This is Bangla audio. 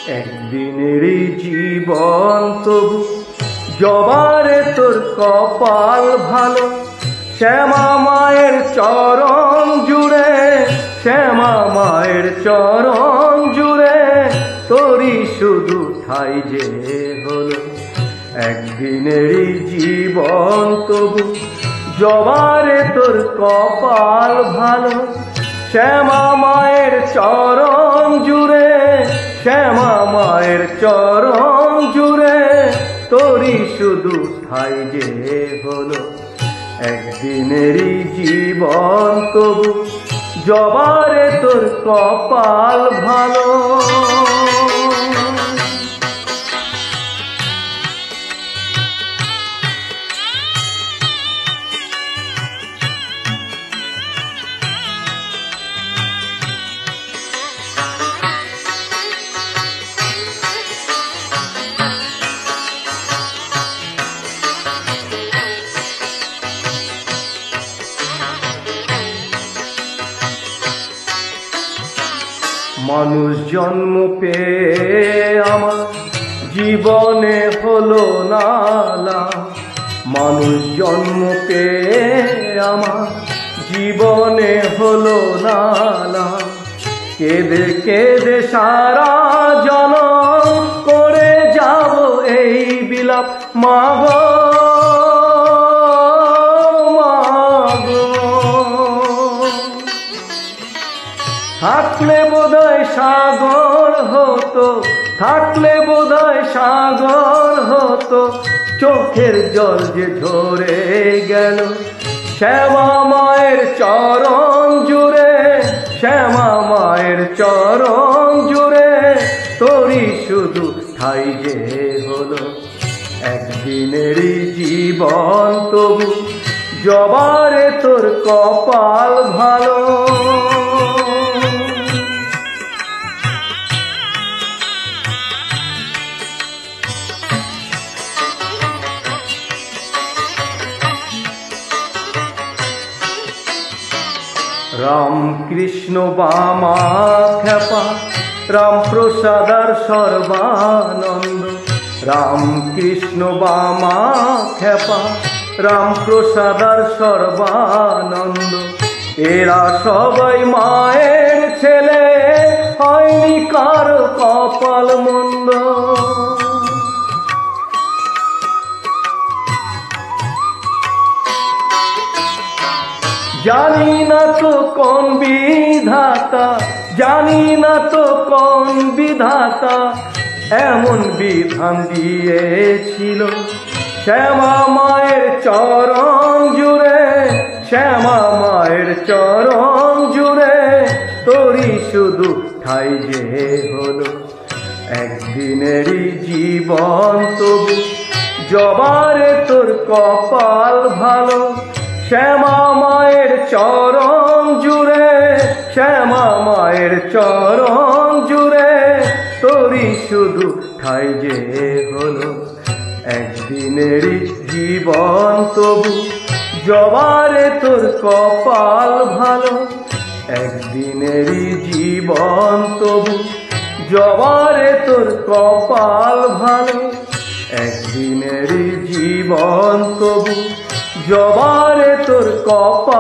একদিনেরই জীবন তবু জবারে তোর কপাল ভালো। শ্যামা মায়ের চরণ জুড়ে, শ্যামা মায়ের চরণ জুড়ে তোরই শুধু ঠাই যে হলো। একদিনেরই জীবন তবু জবারে তোর কপাল ভালো। শ্যামা মায়ের চরণ জুড়ে, শ্যামা মায়ের চরণ জুড়ে তোরই শুধু ঠাই যে হলো। একদিনেরই জীবন তবু জবারে তোর কপাল ভালো। মানুষ জন্ম পেয়ে আমার জীবনে হলো না লাভ। মানুষ জন্ম পেয়ে আমার জীবনে হলো না লাভ। কেঁদে কেঁদে সারা জনম করে যাব এই বিলাপ। মাগো থাকলে বোধহয় সাগর হতো, থাকলে বোধহয় সাগর হতো, চোখের জল যে ঝরে গেল। শ্যামা মায়ের চরণ জুড়ে, শ্যামা মায়ের চরণ জুড়ে তোরই শুধু ঠাই যে হলো। একদিনেরই জীবন তবু জবারে তোর কপাল ভালো। রাম কৃষ্ণ বামা খ্যাপা, রাম প্রসাদ আর সর্বানন্দ। রাম কৃষ্ণ বামা খ্যাপা, রাম প্রসাদ আর সর্বানন্দ। এরা সবাই মায়ের ছেলে, হয়নি কারো কপাল মন্দ। জানি না তো কোন বিধাতা, জানি না তো কোন বিধাতা এমন বিধান দিয়েছিল। শ্যামা মায়ের চরণ জুড়ে, শ্যামা মায়ের চরণ জুড়ে তোরই শুধু ঠাই যে হলো। একদিনেরই জীবন তবু জবারে তোর কপাল ভালো। শ্যামা মায়ের চরণ জুড়ে, শ্যামা মায়ের চরণ জুড়ে তোরই শুধু ঠাই যে হলো। একদিনেরই জীবন তবু জবারে তোর কপাল ভালো। একদিনেরই জীবন তবু জবারে তোর কপাল ভালো। একদিনেরই জীবন তবু জবারে তোর কপাল